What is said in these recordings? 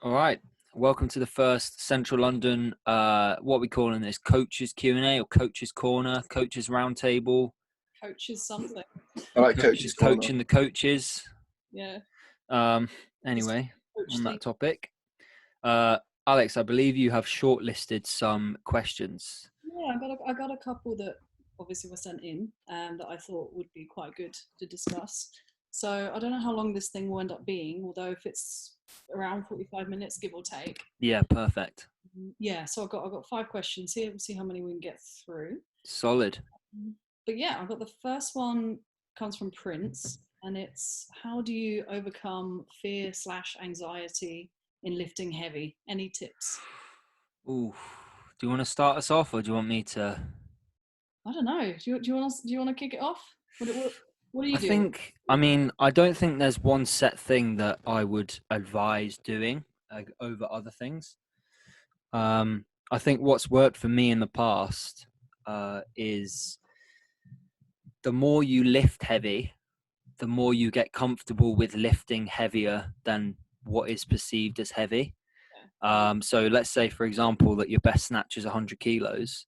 All right. Welcome to the first Central London, what we calling this, Coaches Q&A or Coaches Corner, Coaches Roundtable. Coaches something. I like Coaches Corner. Coaching the coaches. Yeah. Anyway, Coach on thing. that topic. Alex, I believe you have shortlisted some questions. Yeah, I got a couple that obviously were sent in that I thought would be quite good to discuss. So I don't know how long this thing will end up being, although if it's around 45 minutes, give or take. Yeah, perfect. Yeah, so I've got 5 questions here. We'll see how many we can get through. Solid. But yeah, I've got the first one comes from Prince, and it's how do you overcome fear/anxiety in lifting heavy? Any tips? Ooh. Do you want to start us off or do you want me to? I don't know. Do you want to kick it off? What do you do? I don't think there's one set thing that I would advise doing over other things. I think what's worked for me in the past is the more you lift heavy, the more you get comfortable with lifting heavier than what is perceived as heavy. So let's say, for example, that your best snatch is 100 kilos.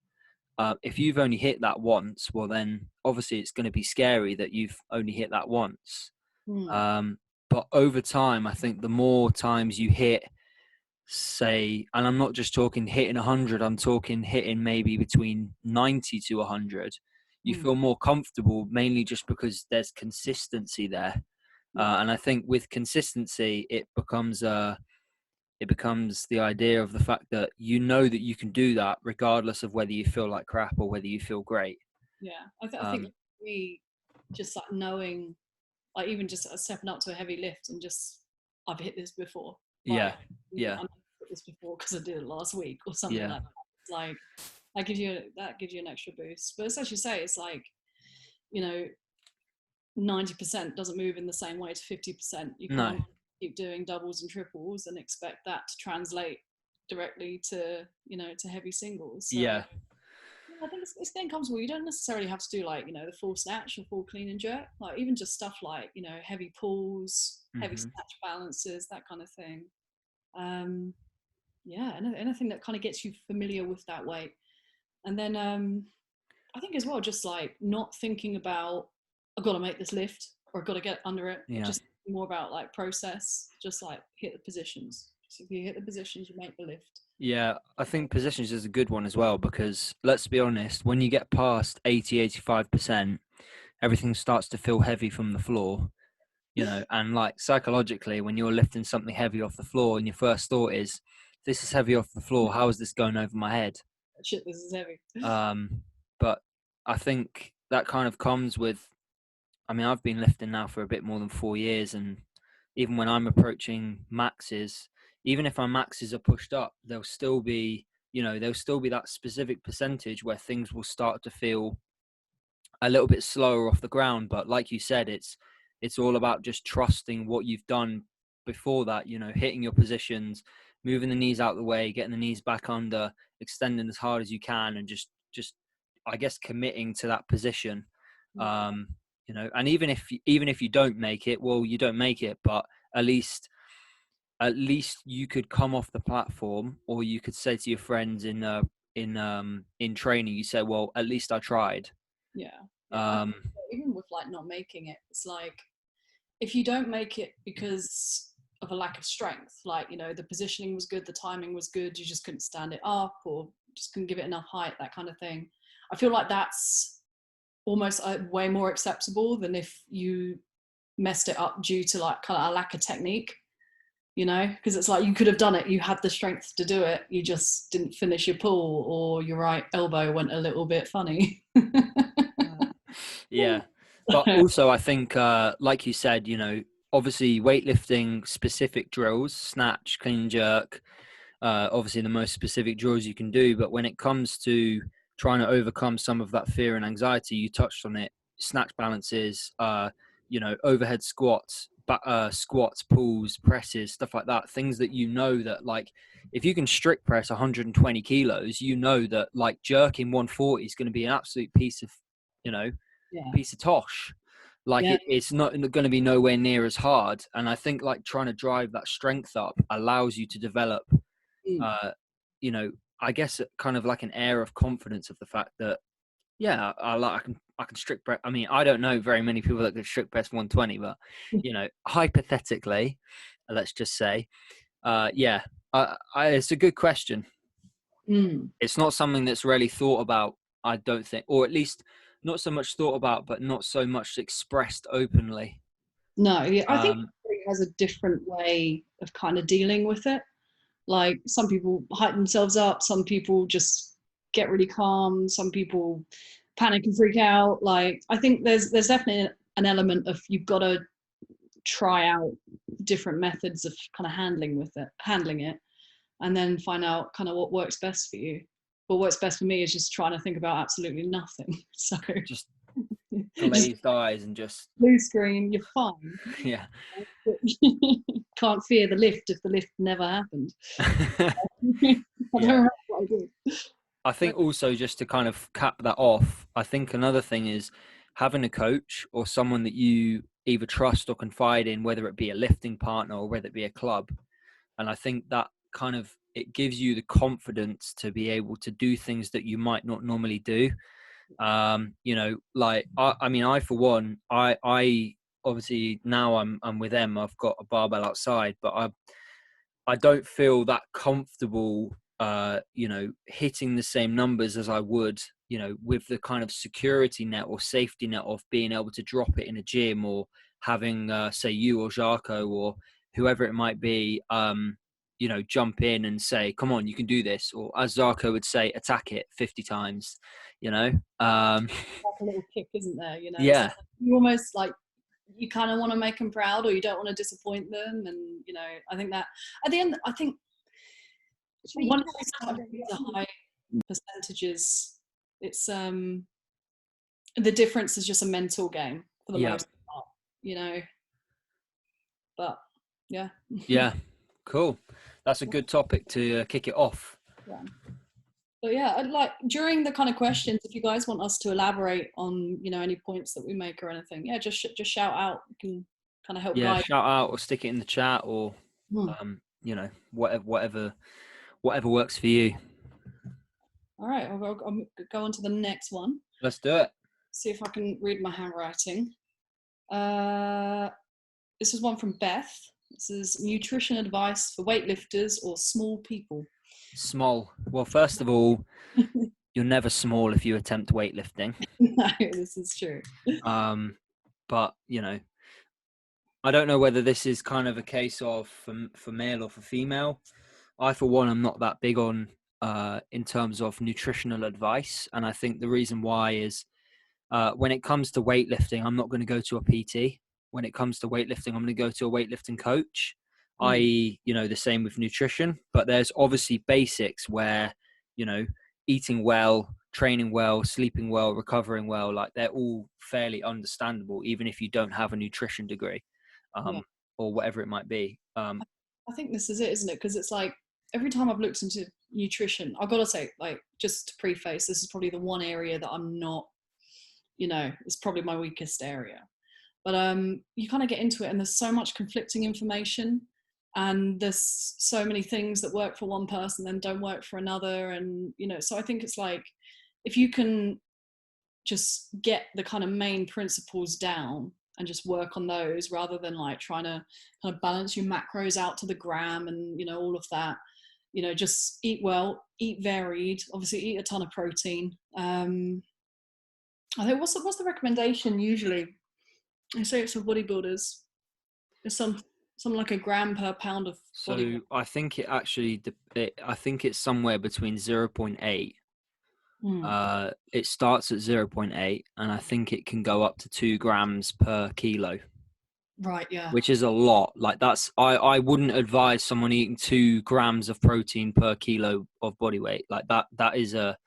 If you've only hit that once, well, then obviously it's going to be scary that you've only hit that once. But over time, I think the more times you hit, say, and I'm not just talking hitting 100, I'm talking hitting maybe between 90 to 100, you feel more comfortable, mainly just because there's consistency there. And I think with consistency, it becomes the idea of the fact that you know that you can do that regardless of whether you feel like crap or whether you feel great. Yeah, I think we just like knowing, like even just stepping up to a heavy lift and just I've hit this before. Like, yeah. I've hit this before because I did it last week or something like that. It's like that gives you an extra boost. But it's as you say, it's like 90% doesn't move in the same way to 50%. You can't keep doing doubles and triples and expect that to translate directly to to heavy singles. So, yeah. I think it's getting comfortable. You don't necessarily have to do like the full snatch or full clean and jerk. Like even just stuff like heavy pulls, heavy snatch balances, that kind of thing. Anything that kind of gets you familiar with that weight. And then I think as well, just like not thinking about I've got to make this lift or I've got to get under it. Yeah. Just more about like process. Just like hit the positions. So if you hit the positions, you make the lift. Yeah, I think positions is a good one as well, because let's be honest, when you get past 80-85%, everything starts to feel heavy from the floor, and like psychologically, when you're lifting something heavy off the floor and your first thought is, this is heavy off the floor, how is this going over my head? Shit, this is heavy. But I think that kind of comes with, I've been lifting now for a bit more than 4 years, and even when I'm approaching maxes, even if our maxes are pushed up, there'll still be that specific percentage where things will start to feel a little bit slower off the ground. But like you said, it's all about just trusting what you've done before that, hitting your positions, moving the knees out of the way, getting the knees back under, extending as hard as you can, and just I guess committing to that position. And even if you don't make it, well, you don't make it, but at least you could come off the platform, or you could say to your friends in training, you say, well, at least I tried. Even with like not making it, it's like if you don't make it because of a lack of strength, like the positioning was good, the timing was good, you just couldn't stand it up or just couldn't give it enough height, that kind of thing. I feel like that's almost way more acceptable than if you messed it up due to like kind of a lack of technique, because it's like you could have done it, you had the strength to do it, you just didn't finish your pull, or your right elbow went a little bit funny. Yeah, but also I think like you said, obviously weightlifting specific drills, snatch, clean, jerk, obviously the most specific drills you can do. But when it comes to trying to overcome some of that fear and anxiety, you touched on it, snatch balances, overhead squats, squats, pulls, presses, stuff like that, things that that like if you can strict press 120 kilos, that like jerking 140 is going to be an absolute piece of piece of tosh. Like Yeah. it's not going to be nowhere near as hard. And I think like trying to drive that strength up allows you to develop, Mm. you know, I guess kind of like an air of confidence of the fact that, yeah, I can strict press. I mean, I don't know very many people that can strict press 120, but you know, hypothetically, let's just say, yeah, it's a good question. Mm. It's not something that's really thought about, I don't think, or at least not so much thought about, but not so much expressed openly. No, yeah, I think Um, everybody has a different way of kind of dealing with it. Like some people hype themselves up, some people just get really calm, some people panic and freak out. Like I think there's definitely an element of you've got to try out different methods of kind of handling it, and then find out kind of what works best for you. What works best for me is just trying to think about absolutely nothing. So just just glazed eyes and just, blue screen, you're fine. yeah. Can't fear the lift if the lift never happened. I don't Yeah. know what I did. I think also just to kind of cap that off, I think another thing is having a coach or someone that you either trust or confide in, whether it be a lifting partner or whether it be a club. And I think that kind of, it gives you the confidence to be able to do things that you might not normally do. You know, like, I mean, I, for one, I obviously now I'm with them, I've got a barbell outside, but I don't feel that comfortable, you know, hitting the same numbers as I would, you know, with the kind of security net or safety net of being able to drop it in a gym, or having, say, you or Jarko or whoever it might be, you know, jump in and say, come on, you can do this. Or as Zarko would say, attack it 50 times, you know? Like a little kick, isn't there? You know, it's Yeah. like you almost like you kind of want to make them proud, or you don't want to disappoint them. And you know, I think that at the end, I think once you start getting to high percentages, it's the difference is just a mental game for the Yeah. most part, you know. But yeah, Yeah. Cool. That's a good topic to kick it off. yeah. But yeah, I'd like during the kind of questions, if you guys want us to elaborate on, you know, any points that we make or anything, yeah, just shout out. We can kind of help Yeah. guide. Shout out or stick it in the chat, or, Hmm. you know, whatever works for you. All right, I'll go on to the next one. Let's do it. See if I can read my handwriting. This is one from Beth. This is nutrition advice for weightlifters or small people. Small. Well, first of all, you're never small if you attempt weightlifting. No, this is true. But you know, I don't know whether this is kind of a case of for male or for female. I, for one, am not that big on in terms of nutritional advice, and I think the reason why is when it comes to weightlifting, I'm not going to go to a PT. When it comes to weightlifting, I'm going to go to a weightlifting coach. I.e., you know, the same with nutrition, but there's obviously basics where, you know, eating well, training well, sleeping well, recovering well, like they're all fairly understandable, even if you don't have a nutrition degree, Yeah. or whatever it might be. I think this is it, isn't it? Because it's like every time I've looked into nutrition, I've got to say, like, just to preface, this is probably the one area that I'm not, you know, it's probably my weakest area. But you kind of get into it, and there's so much conflicting information, and there's so many things that work for one person then don't work for another, and you know, so I think it's like if you can just get the kind of main principles down and just work on those rather than like trying to kind of balance your macros out to the gram and, you know, all of that, you know, just eat well, eat varied, obviously eat a ton of protein. I think what's the recommendation usually? I say it's for bodybuilders. It's something like a gram per pound of body weight. So I think it actually, I think it's somewhere between 0.8. It starts at 0.8, and I think it can go up to 2 grams per kilo. Right, yeah. Which is a lot. Like that's, I wouldn't advise someone eating 2 grams of protein per kilo of body weight. Like that is a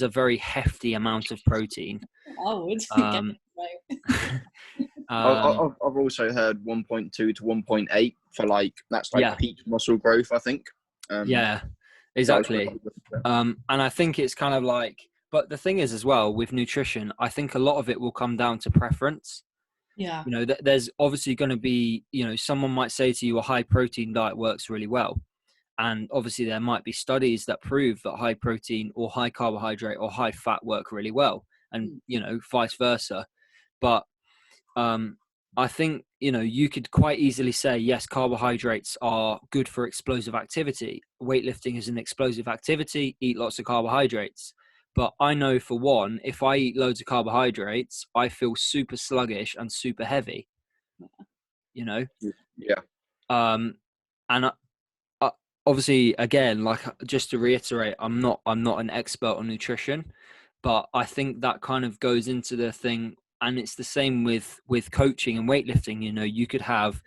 very hefty amount of protein. I would. I've also heard 1.2 to 1.8 for like, that's like Yeah. peak muscle growth, I think. Yeah, exactly. And I think it's kind of like, but the thing is as well with nutrition, I think a lot of it will come down to preference. Yeah. You know, there's obviously going to be, you know, someone might say to you a high protein diet works really well. And obviously there might be studies that prove that high protein or high carbohydrate or high fat work really well, and, you know, vice versa. But I think, you know, you could quite easily say, yes, carbohydrates are good for explosive activity. Weightlifting is an explosive activity, eat lots of carbohydrates. But I know for one, if I eat loads of carbohydrates, I feel super sluggish and super heavy, you know? Yeah. And obviously, again, like, just to reiterate, I'm not an expert on nutrition, but I think that kind of goes into the thing. And it's the same with coaching and weightlifting. You know, you could have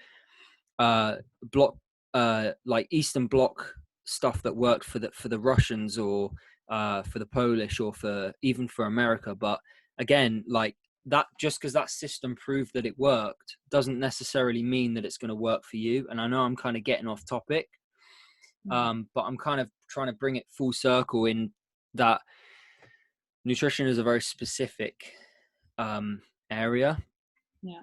block like Eastern Bloc stuff that worked for the Russians, or for the Polish, or even for America. But again, like, that, just because that system proved that it worked doesn't necessarily mean that it's going to work for you. And I know I'm kind of getting off topic, but I'm kind of trying to bring it full circle in that nutrition is a very specific area. Yeah.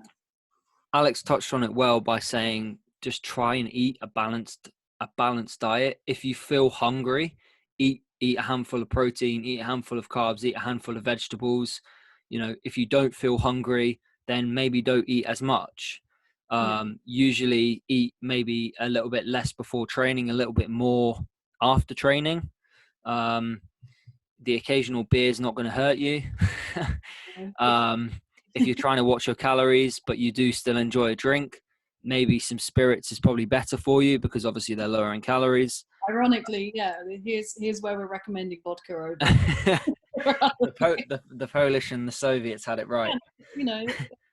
Alex touched on it well by saying just try and eat a balanced diet. If you feel hungry, eat a handful of protein, eat a handful of carbs, eat a handful of vegetables. You know, if you don't feel hungry, then maybe don't eat as much. Usually eat maybe a little bit less before training, a little bit more after training. The occasional beer is not going to hurt you. If you're trying to watch your calories, but you do still enjoy a drink, maybe some spirits is probably better for you, because obviously they're lower in calories. Ironically, yeah, here's where we're recommending vodka over. The Polish and the Soviets had it right. You know,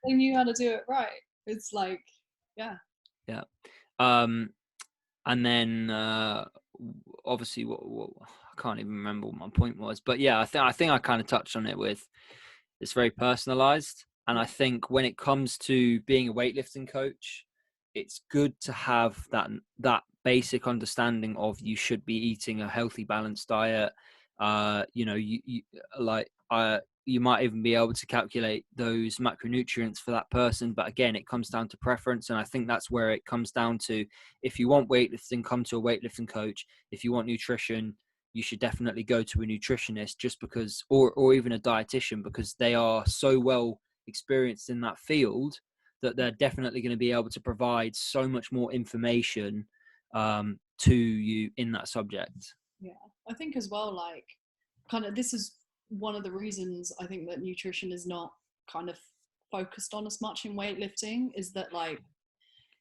they knew how to do it right. It's like, yeah. And then obviously, what I can't even remember what my point was, but yeah, I think I kind of touched on it with it's very personalized. And I think when it comes to being a weightlifting coach, it's good to have that basic understanding of you should be eating a healthy, balanced diet. You know, you might even be able to calculate those macronutrients for that person. But again, it comes down to preference. And I think that's where it comes down to, if you want weightlifting, come to a weightlifting coach. If you want nutrition, you should definitely go to a nutritionist, just because, or even a dietitian, because they are so well experienced in that field that they're definitely going to be able to provide so much more information to you in that subject. Yeah, I think as well, like, kind of, this is one of the reasons I think that nutrition is not kind of focused on as much in weightlifting, is that, like,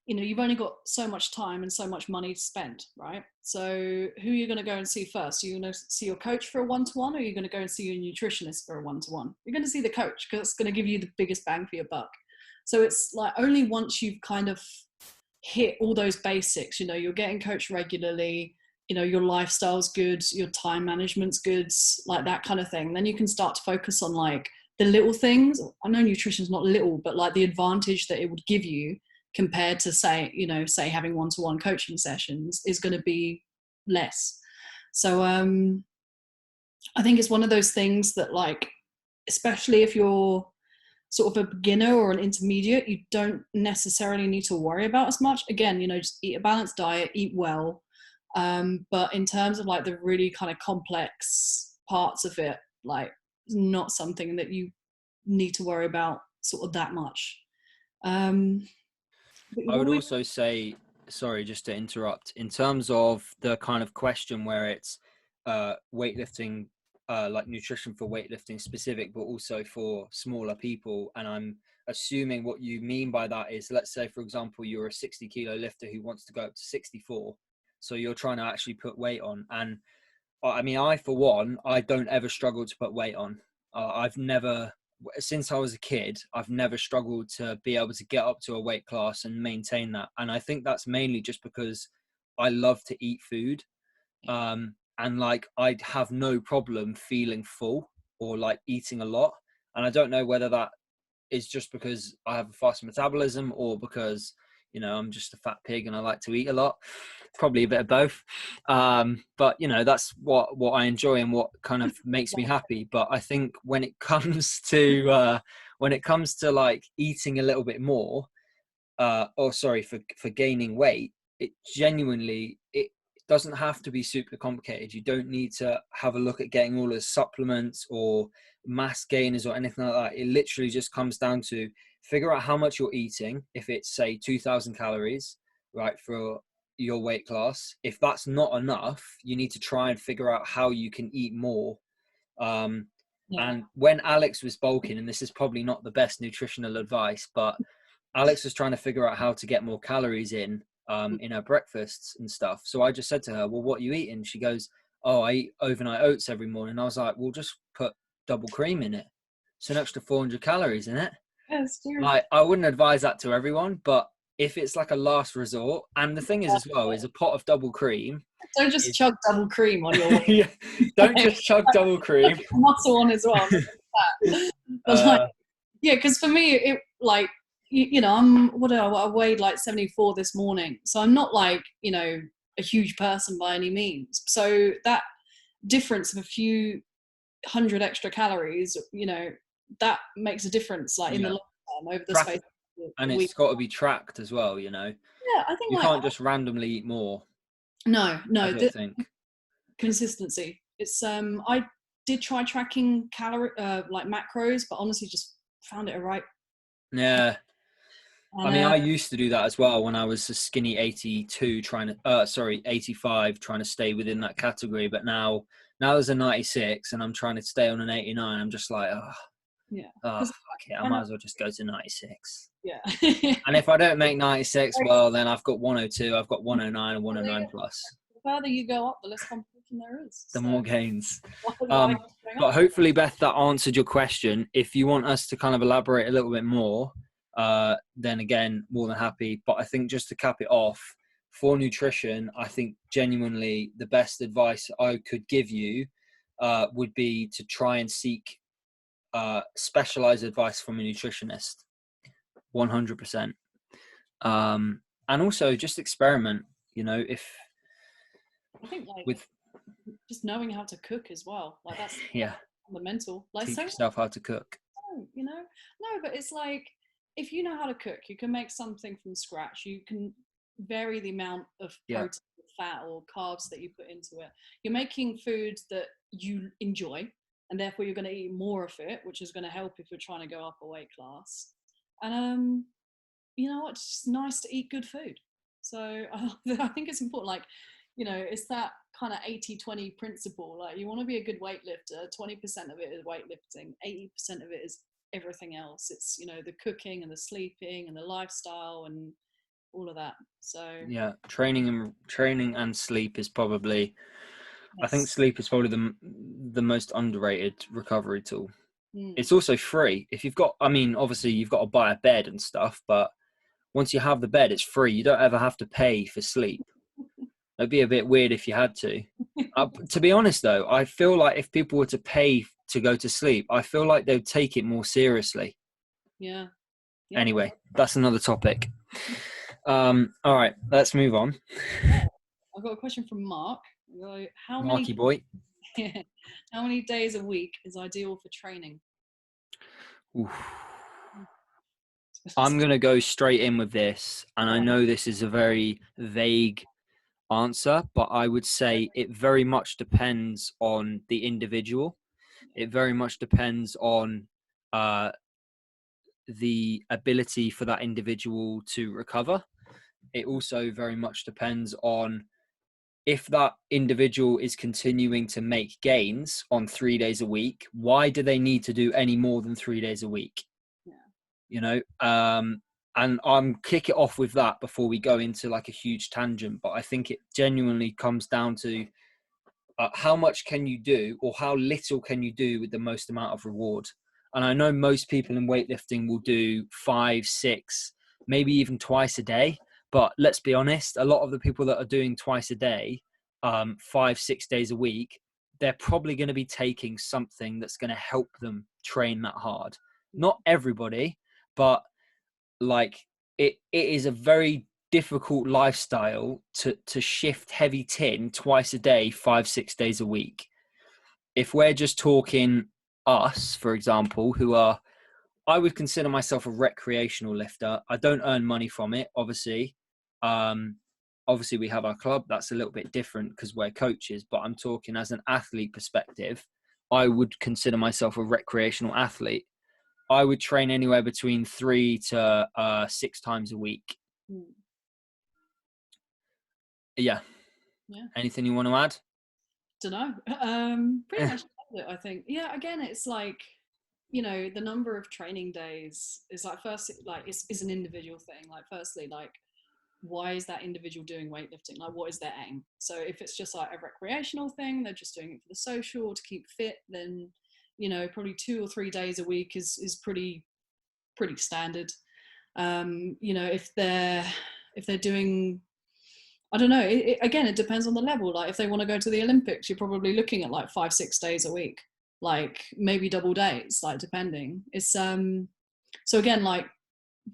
you know, you've only got so much time and so much money to spend, right? So who are you going to go and see first? Are you going to see your coach for a one-to-one, or are you going to go and see your nutritionist for a one-to-one? You're going to see the coach, because it's going to give you the biggest bang for your buck. So it's like, only once you've kind of hit all those basics, you know, you're getting coached regularly, you know, your lifestyle's good, your time management's good, like that kind of thing, then you can start to focus on, like, the little things. I know nutrition's not little, but like the advantage that it would give you compared to, say, you know, say having one-to-one coaching sessions is going to be less. So I think it's one of those things that, like, especially if you're sort of a beginner or an intermediate, you don't necessarily need to worry about as much. Again, you know, just eat a balanced diet, eat well. But in terms of, like, the really kind of complex parts of it, like, not something that you need to worry about sort of that much. I would also say, sorry, just to interrupt, in terms of the kind of question where it's weightlifting, like nutrition for weightlifting specific, but also for smaller people. And I'm assuming what you mean by that is, let's say, for example, you're a 60 kilo lifter who wants to go up to 64. So you're trying to actually put weight on. And I mean, for one, I don't ever struggle to put weight on. I've never, since I was a kid, I've never struggled to be able to get up to a weight class and maintain that. And I think that's mainly just because I love to eat food. And like, I'd have no problem feeling full or like eating a lot. And I don't know whether that is just because I have a fast metabolism, or because, You know, I'm just a fat pig and I like to eat a lot, probably a bit of both. But you know, that's what I enjoy and what kind of makes me happy. But I think when it comes to like eating a little bit more, for gaining weight, it doesn't have to be super complicated. You don't need to have a look at getting all the supplements or mass gainers or anything like that. It literally just comes down to figure out how much you're eating. If it's, say, 2,000 calories, right, for your weight class, if that's not enough, you need to try and figure out how you can eat more. And when Alex was bulking, and this is probably not the best nutritional advice, but Alex was trying to figure out how to get more calories in her breakfasts and stuff. So I just said to her, well, what are you eating? She goes, oh, I eat overnight oats every morning. I was like, well, just put double cream in it. It's an extra 400 calories in it. Like, I wouldn't advise that to everyone, but if it's like a last resort, and the thing is as well, is a pot of double cream. Don't just chug double cream on your yeah, don't just chug double cream. Muscle on as well. But yeah, because for me, it like, you know, I weighed like 74 this morning. So I'm not like, you know, a huge person by any means. So that difference of a few hundred extra calories, you know, that makes a difference, like in the long term over the space of and it's got to be tracked as well, you know. Yeah, I think you can't just randomly eat more. No, I don't think. Consistency. It's I did try tracking calorie like macros, but honestly just found it alright. Yeah. And, I mean, I used to do that as well when I was a skinny 85, trying to stay within that category. But now there's a 96 and I'm trying to stay on an 89. I'm just like, fuck it, I might as well just go to 96. Yeah. And if I don't make 96, well, then I've got 102, I've got 109 and 109 plus. The further you go up, the less competition there is. The more gains. But hopefully, Beth, that answered your question. If you want us to kind of elaborate a little bit more, then again, more than happy. But I think just to cap it off, for nutrition, I think genuinely the best advice I could give you would be to try and seek specialized advice from a nutritionist. 100%. And also just experiment, you know, I think with just knowing how to cook as well, like that's fundamental. Like, teach yourself how to cook. You know, no, but it's like, if you know how to cook, you can make something from scratch. You can vary the amount of protein, fat, or carbs that you put into it. You're making food that you enjoy, and therefore you're going to eat more of it, which is going to help if you're trying to go up a weight class. And you know what? It's just nice to eat good food. So I think it's important. Like, you know, it's that kind of 80-20 principle. Like, you want to be a good weightlifter. 20% of it is weightlifting. 80% of it is everything else. It's, you know, the cooking and the sleeping and the lifestyle and all of that. So yeah, training and sleep is probably, I think sleep is probably the most underrated recovery tool. It's also free. If you've got, I mean, obviously you've got to buy a bed and stuff, but once you have the bed, it's free. You don't ever have to pay for sleep. It'd be a bit weird if you had to. To be honest, though, I feel like if people were to pay to go to sleep, I feel like they'd take it more seriously. Yeah. Anyway, that's another topic. All right, let's move on. I've got a question from Mark. Marky boy. How many days a week is ideal for training? Oof. I'm going to go straight in with this, and I know this is a very vague answer, but I would say it very much depends on the individual. It very much depends on the ability for that individual to recover. It also very much depends on if that individual is continuing to make gains on 3 days a week. Why do they need to do any more than 3 days a week? You know, and I'm kick it off with that before we go into like a huge tangent. But I think it genuinely comes down to how much can you do, or how little can you do with the most amount of reward. And I know most people in weightlifting will do 5, 6, maybe even twice a day. But let's be honest, a lot of the people that are doing twice a day, 5, 6 days a week, they're probably going to be taking something that's going to help them train that hard. Not everybody, but like it is a very difficult lifestyle to shift heavy tin twice a day, 5-6 days a week. If we're just talking us, for example, who are, I would consider myself a recreational lifter. I don't earn money from it, obviously. Obviously, we have our club. That's a little bit different because we're coaches. But I'm talking as an athlete perspective. I would consider myself a recreational athlete. I would train anywhere between 3 to 6 times a week. Yeah. Anything you want to add? Don't know. Pretty much it, I think. Yeah, again, it's like, you know, the number of training days is like, first, like it's an individual thing. Like, firstly, like, why is that individual doing weightlifting? Like, what is their aim? So if it's just like a recreational thing, they're just doing it for the social, to keep fit, then, you know, probably 2 or 3 days a week is pretty standard. You know, if they're doing, I don't know, again, it depends on the level. Like, if they want to go to the Olympics, you're probably looking at like 5-6 days a week, like maybe double days, like depending. It's so again, like,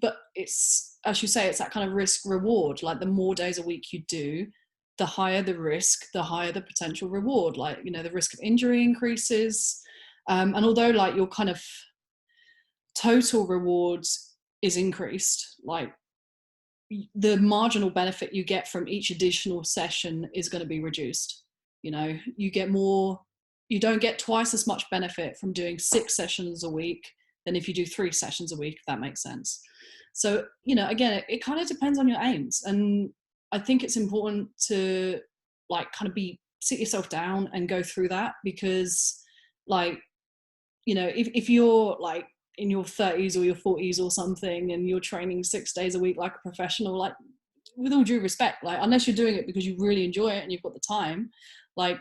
but it's, as you say, it's that kind of risk reward. Like, the more days a week you do, the higher the risk, the higher the potential reward. Like, you know, the risk of injury increases, and although like your kind of total rewards is increased, like the marginal benefit you get from each additional session is going to be reduced. You know, you don't get twice as much benefit from doing 6 sessions a week than if you do 3 sessions a week, if that makes sense. So, you know, again, it kind of depends on your aims. And I think it's important to like kind of sit yourself down and go through that, because like, you know, if you're like in your 30s or your 40s or something and you're training 6 days a week like a professional, like, with all due respect, like, unless you're doing it because you really enjoy it and you've got the time, like,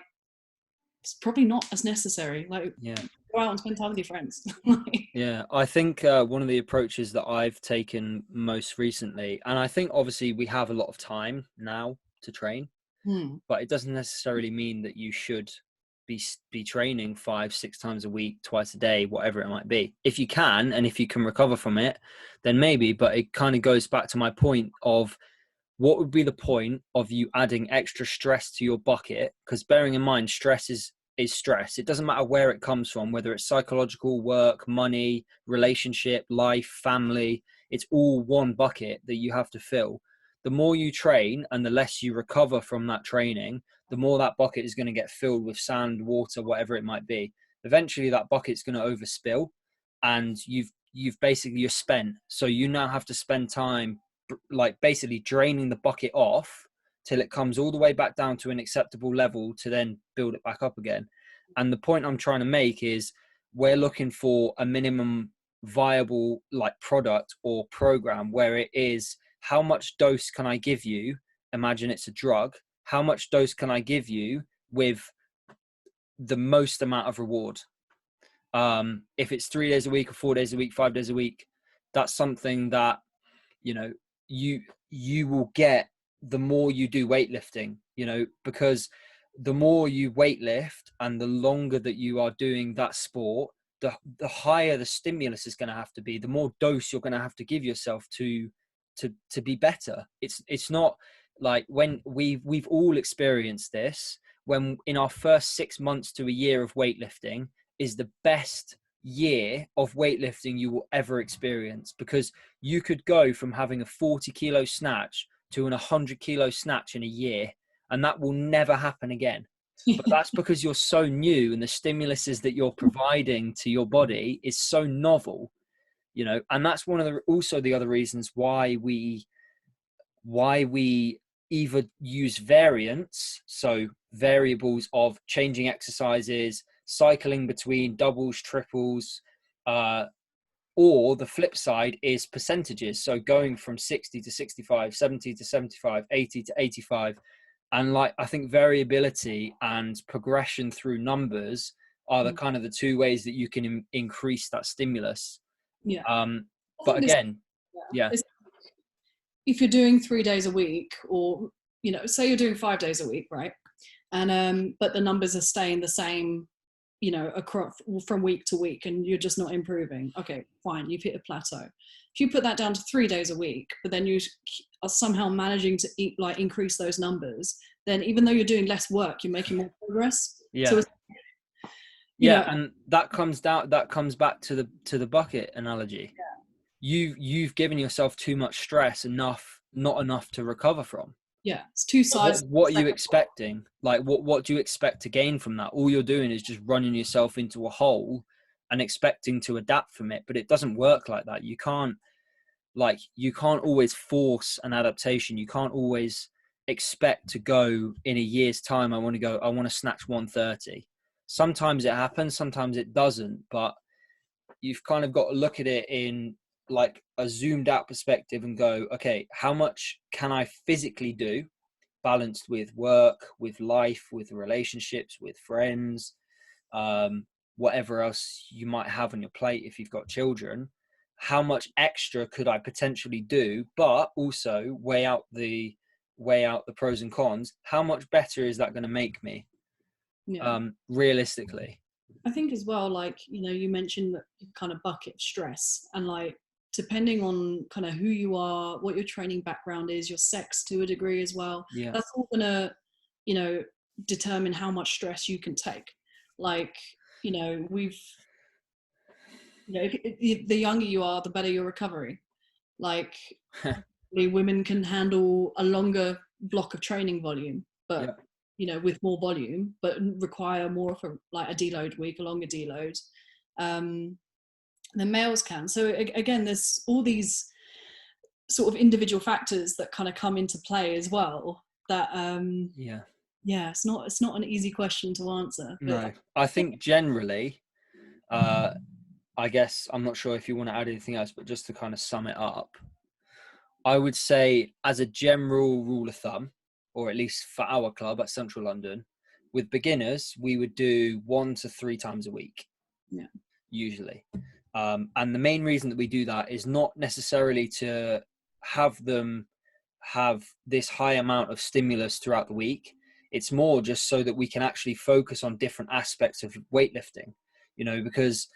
it's probably not as necessary. Like, go out and spend time with your friends. Yeah, I think one of the approaches that I've taken most recently, and I think obviously we have a lot of time now to train, but it doesn't necessarily mean that you should be training 5-6 times a week, twice a day, whatever it might be. If you can, and if you can recover from it, then maybe. But it kind of goes back to my point of, what would be the point of you adding extra stress to your bucket? Because bearing in mind, stress is stress. It doesn't matter where it comes from, whether it's psychological, work, money, relationship, life, family. It's all one bucket that you have to fill. The more you train and the less you recover from that training, the more that bucket is going to get filled with sand, water, whatever it might be. Eventually that bucket's going to overspill, and you're spent. So you now have to spend time like basically draining the bucket off till it comes all the way back down to an acceptable level to then build it back up again. And the point I'm trying to make is, we're looking for a minimum viable like product or program where it is, how much dose can I give you? Imagine it's a drug. How much dose can I give you with the most amount of reward? If it's 3 days a week or 4 days a week, 5 days a week, that's something that, you know, you will get the more you do weightlifting, you know, because the more you weightlift and the longer that you are doing that sport, the higher the stimulus is going to have to be, the more dose you're going to have to give yourself to be better. It's not like, when we've all experienced this, when in our first 6 months to a year of weightlifting is the best year of weightlifting you will ever experience, because you could go from having a 40 kilo snatch to an 100 kilo snatch in a year, and that will never happen again. But that's because you're so new, and the stimuluses that you're providing to your body is so novel, you know. And that's one of the other reasons why we either use variants, so variables of changing exercises, cycling between doubles, triples, or the flip side is percentages. So going from 60 to 65, 70 to 75, 80 to 85. And like, I think variability and progression through numbers are the kind of the 2 ways that you can increase that stimulus. Yeah. But again, if you're doing 3 days a week, or, you know, say you're doing 5 days a week, right? And but the numbers are staying the same, you know, across from week to week, and you're just not improving. Okay, fine, you've hit a plateau. if you put that down to 3 days a week, but then you are somehow managing to increase those numbers, then even though you're doing less work, you're making more progress. Yeah. So it's, and that comes back to the bucket analogy. You've given yourself too much stress, not enough to recover from. Yeah, it's two sides. What are you expecting? Like, what do you expect to gain from that? All you're doing is just running yourself into a hole and expecting to adapt from it. But it doesn't work like that. You can't always force an adaptation. You can't always expect to go in a year's time. I want to snatch 130. Sometimes it happens, sometimes it doesn't. But you've kind of got to look at it in like a zoomed out perspective and go, okay, how much can I physically do, balanced with work, with life, with relationships, with friends, whatever else you might have on your plate if you've got children. How much extra could I potentially do, but also weigh out the pros and cons. How much better is that going to make me? Realistically, I think as well, like, you mentioned that kind of bucket of stress, and like, depending on kind of who you are, what your training background is, your sex to a degree as well. Yeah. That's all gonna, determine how much stress you can take. Like, the younger you are, the better your recovery. Like, women can handle a longer block of training volume, but with more volume, but require more of a deload week, a longer deload. Than males can. So again, there's all these sort of individual factors that kind of come into play as well. That it's not an easy question to answer. No, I think generally, I guess I'm not sure if you want to add anything else, but just to kind of sum it up, I would say as a general rule of thumb, or at least for our club at Central London, with beginners, we would do 1 to 3 times a week. Yeah. Usually. And the main reason that we do that is not necessarily to have them have this high amount of stimulus throughout the week. It's more just so that we can actually focus on different aspects of weightlifting, because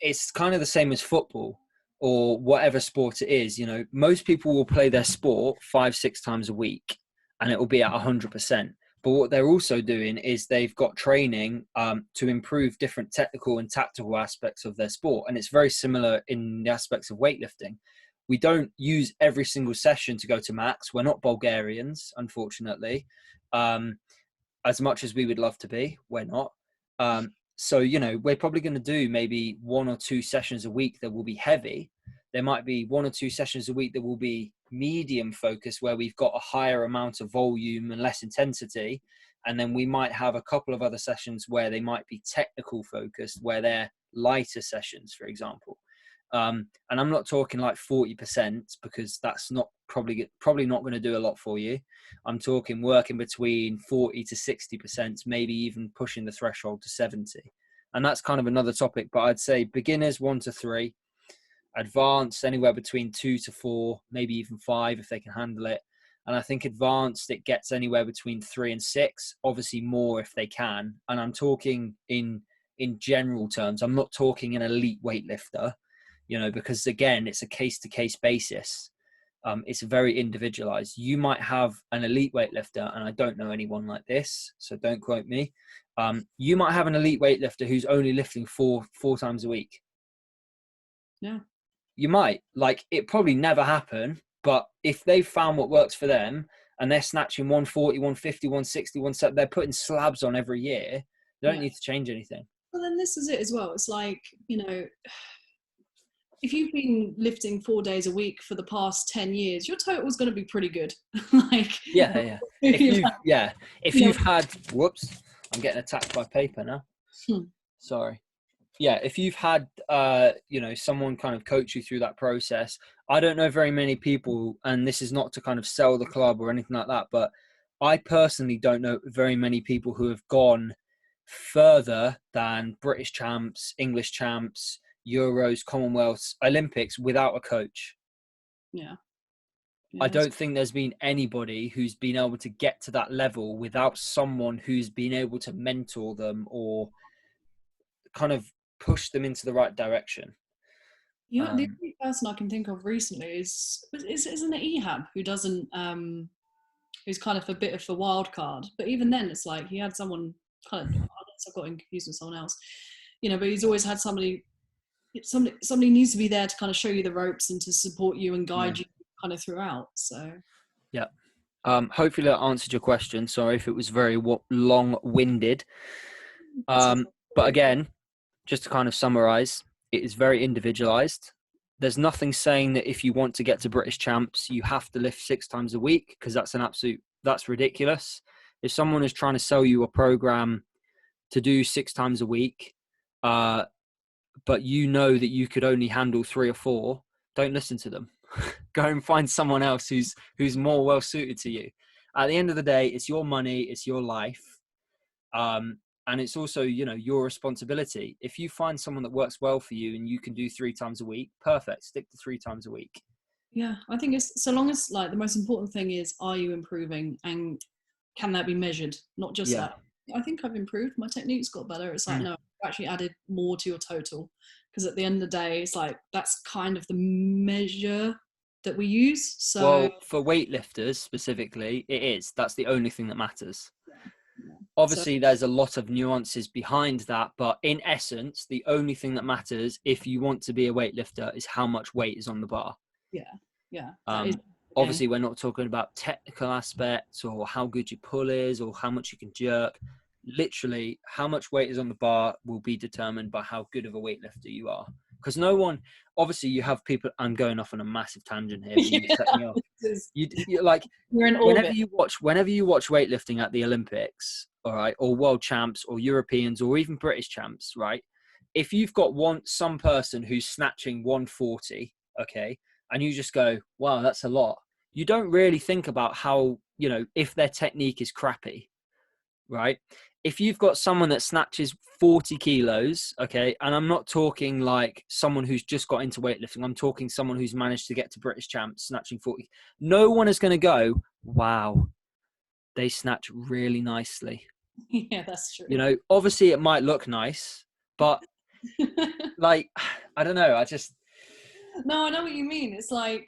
it's kind of the same as football or whatever sport it is. Most people will play their sport 5-6 times a week and it will be at 100%. But what they're also doing is they've got training to improve different technical and tactical aspects of their sport. And it's very similar in the aspects of weightlifting. We don't use every single session to go to max. We're not Bulgarians, unfortunately. As much as we would love to be, we're not. So, we're probably going to do maybe 1 or 2 sessions a week that will be heavy. There might be 1 or 2 sessions a week that will be medium focus, where we've got a higher amount of volume and less intensity. And then we might have a couple of other sessions where they might be technical focused, where they're lighter sessions, for example. And I'm not talking like 40%, because that's not probably not going to do a lot for you. I'm talking working between 40 to 60%, maybe even pushing the threshold to 70. And that's kind of another topic, but I'd say beginners 1 to 3, advanced anywhere between 2 to 4, maybe even 5 if they can handle it. And I think advanced, it gets anywhere between 3 and 6, obviously more if they can. And I'm talking in general terms. I'm not talking an elite weightlifter, because again, it's a case-to-case basis. It's very individualized. You might have an elite weightlifter, and I don't know anyone like this, so don't quote me. You might have an elite weightlifter who's only lifting four times a week. Yeah. You might. It probably never happen, but if they've found what works for them and they're snatching 140, 150, 160, 170, they're putting slabs on every year, they don't need to change anything. Well, then this is it as well. It's like, if you've been lifting 4 days a week for the past 10 years, your total is going to be pretty good. If you've had, whoops, I'm getting attacked by paper now. Sorry. Yeah, if you've had, someone kind of coach you through that process. I don't know very many people, and this is not to kind of sell the club or anything like that, but I personally don't know very many people who have gone further than British champs, English champs, Euros, Commonwealths, Olympics without a coach. Yeah. I don't think there's been anybody who's been able to get to that level without someone who's been able to mentor them or kind of push them into the right direction. The only person I can think of recently isn't it Ehab, who doesn't who's kind of a bit of a wild card. But even then, it's like he had someone kind of, unless I've got him confused with someone else, but he's always had somebody needs to be there to kind of show you the ropes and to support you and guide you kind of throughout. So yeah. Hopefully that answered your question. Sorry if it was very long-winded. But again, just to kind of summarize, it is very individualized. There's nothing saying that if you want to get to British champs, you have to lift 6 times a week, because that's ridiculous. If someone is trying to sell you a program to do 6 times a week, but you know that you could only handle 3 or 4, don't listen to them. Go and find someone else who's more well suited to you. At the end of the day, it's your money, it's your life. And it's also, your responsibility. If you find someone that works well for you and you can do 3 times a week, perfect. Stick to 3 times a week. Yeah, I think it's so long as, like, the most important thing is, are you improving, and can that be measured? Not just like, I think I've improved, my technique's got better. It's like, no, I've actually added more to your total. Because at the end of the day, it's like, that's kind of the measure that we use. So, well, for weightlifters specifically, that's the only thing that matters. Obviously, there's a lot of nuances behind that, but in essence, the only thing that matters if you want to be a weightlifter is how much weight is on the bar. Yeah. Obviously, we're not talking about technical aspects or how good your pull is or how much you can jerk. Literally, how much weight is on the bar will be determined by how good of a weightlifter you are. Because obviously, you have people. I'm going off on a massive tangent here. But you set me off. You like, you're in whenever you watch weightlifting at the Olympics, all right, or world champs or Europeans or even British champs, right? If you've got some person who's snatching 140, okay, and you just go, wow, that's a lot. You don't really think about how, if their technique is crappy, right? If you've got someone that snatches 40 kilos, okay, and I'm not talking like someone who's just got into weightlifting, I'm talking someone who's managed to get to British champs snatching 40. No one is going to go, wow, they snatch really nicely. Yeah, that's true. Obviously it might look nice, but like, I don't know. No, I know what you mean. It's like,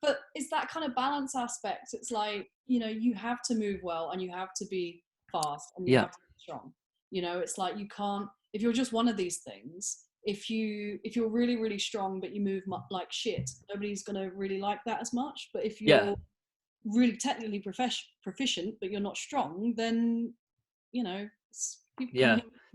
but it's that kind of balance aspect. It's like, you have to move well and you have to be fast and you have to be strong. It's like, you can't, if you're just one of these things, if you're really, really strong, but you move like shit, nobody's going to really like that as much. But if you're really technically proficient, but you're not strong, then,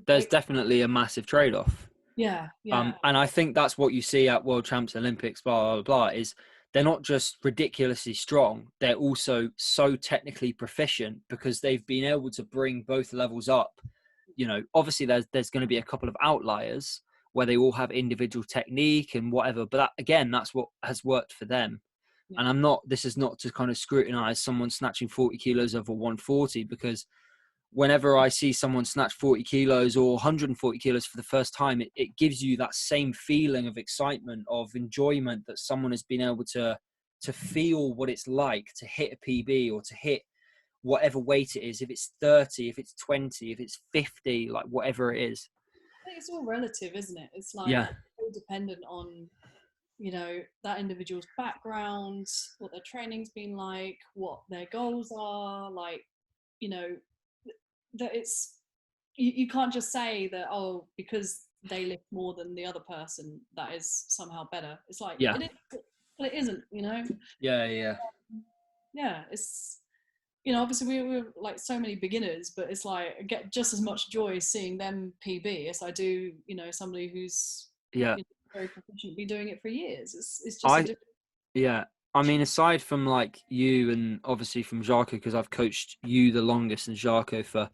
there's definitely a massive trade-off. Yeah. And I think that's what you see at World Champs, Olympics, blah, blah, blah, is they're not just ridiculously strong. They're also so technically proficient because they've been able to bring both levels up. Obviously there's going to be a couple of outliers where they all have individual technique and whatever. But that's what has worked for them. Yeah. And this is not to kind of scrutinize someone snatching 40 kilos over 140, because whenever I see someone snatch 40 kilos or 140 kilos for the first time, it gives you that same feeling of excitement, of enjoyment, that someone has been able to feel what it's like to hit a PB or to hit whatever weight it is. If it's 30, if it's 20, if it's 50, like whatever it is. I think it's all relative, isn't it? It's like all dependent on, that individual's background, what their training's been like, what their goals are, like, that it's, you can't just say that, because they lift more than the other person, that is somehow better. It's like, it is, but it isn't, it's, obviously we're like so many beginners, but it's like, I get just as much joy seeing them PB as I do, somebody who's very proficient, be doing it for years. It's just I mean, aside from like you and obviously from Jarko, because I've coached you the longest and Jarko for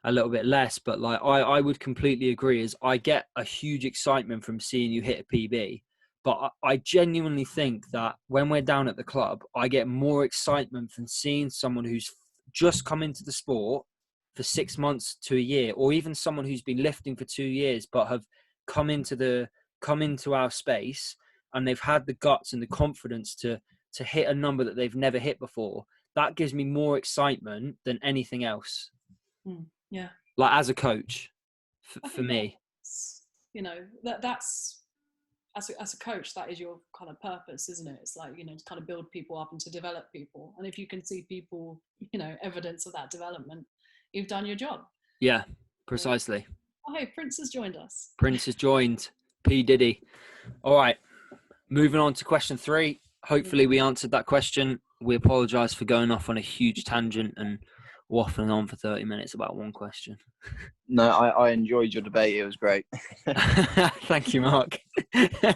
a little bit less, but like I would completely agree, is I get a huge excitement from seeing you hit a PB. But I genuinely think that when we're down at the club, I get more excitement from seeing someone who's just come into the sport for 6 months to a year, or even someone who's been lifting for 2 years, but have come into our space and they've had the guts and the confidence to hit a number that they've never hit before. That gives me more excitement than anything else. Yeah. Like as a coach, for me. That's as a coach, that is your kind of purpose, isn't it? It's like, you know, to kind of build people up and to develop people. And if you can see people, you know, evidence of that development, you've done your job. Yeah, precisely. Oh, hey, Prince has joined us. Prince has joined. P. Diddy. All right, moving on to question 3. Hopefully we answered that question. We apologise for going off on a huge tangent and waffling on for 30 minutes about one question. No, I enjoyed your debate. It was great. Thank you, Mark. I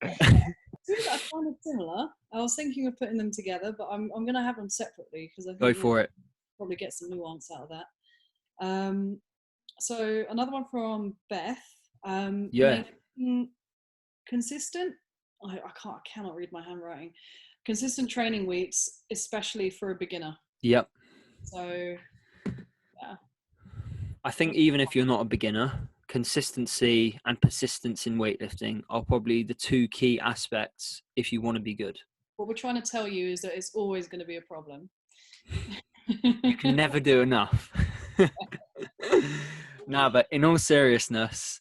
find it similar. I was thinking of putting them together, but I'm going to have them separately because I think Go for it. Probably get some nuance out of that. So another one from Beth. Yeah. Consistent. I cannot read my handwriting. Consistent training weeks, especially for a beginner. Yep. So, yeah. I think even if you're not a beginner, consistency and persistence in weightlifting are probably the 2 key aspects if you want to be good. What we're trying to tell you is that it's always going to be a problem. You can never do enough. No, but in all seriousness,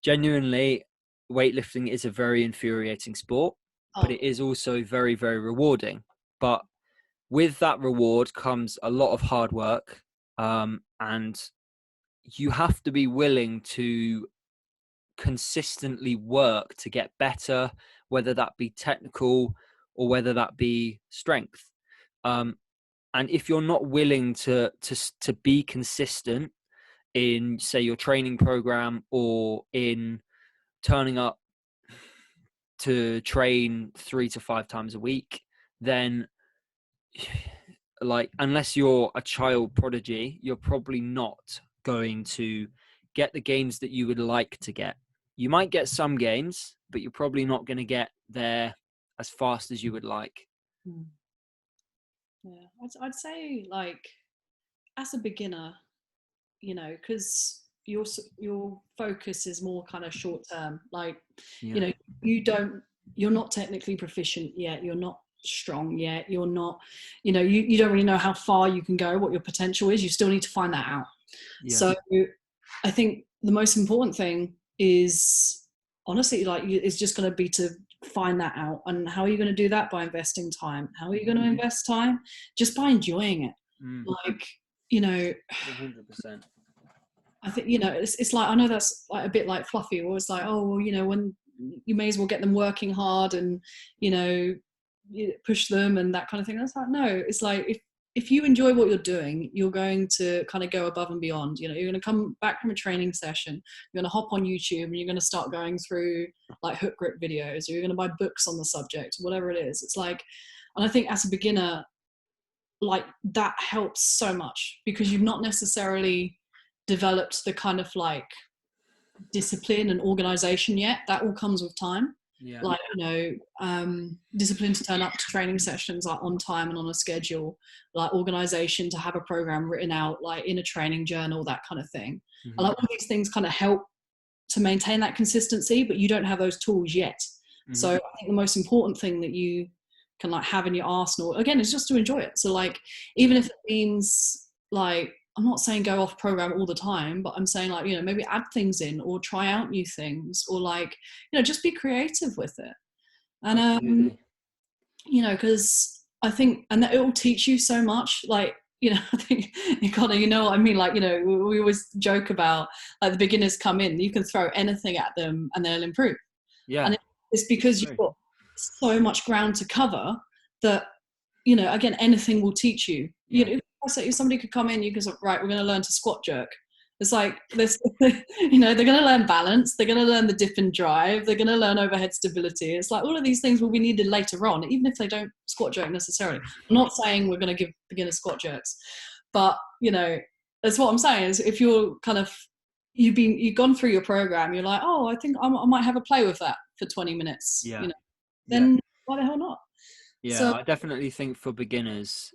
genuinely, weightlifting is a very infuriating sport, but it is also very, very rewarding. But with that reward comes a lot of hard work, and you have to be willing to consistently work to get better, whether that be technical or whether that be strength. And if you're not willing to be consistent in, say, your training program or in turning up to train 3 to 5 times a week, then like, unless you're a child prodigy, you're probably not going to get the gains that you would like to get. You might get some gains, but you're probably not going to get there as fast as you would like. Yeah, I'd say, like, as a beginner, you know, because your focus is more kind of short term. Like, you know, you're not technically proficient yet. You're not strong yet. You're not, you know, you don't really know how far you can go, what your potential is. You still need to find that out. Yeah. So I think the most important thing is, honestly, like, it's just going to be to find that out. And how are you going to do that? By investing time. How are you going to invest time? Just by enjoying it. Like, you know, 100%. I think, you know, it's like, I know that's like a bit like fluffy, or it's like, oh, well, you know, when you may as well get them working hard and, you know, you push them and that kind of thing. That's like, no, it's like, if you enjoy what you're doing, you're going to kind of go above and beyond. You know, you're going to come back from a training session, you're going to hop on YouTube and you're going to start going through like hook grip videos, or you're going to buy books on the subject, whatever it is. It's like, and I think as a beginner, like, that helps so much because you've not necessarily developed the kind of like discipline and organization yet. That all comes with time. Yeah. Like, you know, discipline to turn up to training sessions like on time and on a schedule, like organization to have a program written out like in a training journal, that kind of thing. And like, all these things kind of help to maintain that consistency, but you don't have those tools yet. So I think the most important thing that you can like have in your arsenal, again, is just to enjoy it. So like, even if it means, like, I'm not saying go off program all the time, but I'm saying, like, you know, maybe add things in or try out new things, or like, you know, just be creative with it. And you know, because I think, and it will teach you so much. Like, you know, I think, Connor, you know what I mean? Like, you know, we always joke about like the beginners come in, you can throw anything at them and they'll improve. Yeah. And it's because you've got so much ground to cover that, you know, again, anything will teach you. You know, if somebody could come in, you could say, right, we're going to learn to squat jerk. It's like this, you know, they're going to learn balance, they're going to learn the dip and drive, they're going to learn overhead stability. It's like all of these things will be needed later on, even if they don't squat jerk necessarily. I'm not saying we're going to give beginners squat jerks, but, you know, that's what I'm saying is, if you're kind of, you've gone through your program, you're like, oh, I think I might have a play with that for 20 minutes, you know, then why the hell not? Yeah, so, I definitely think for beginners,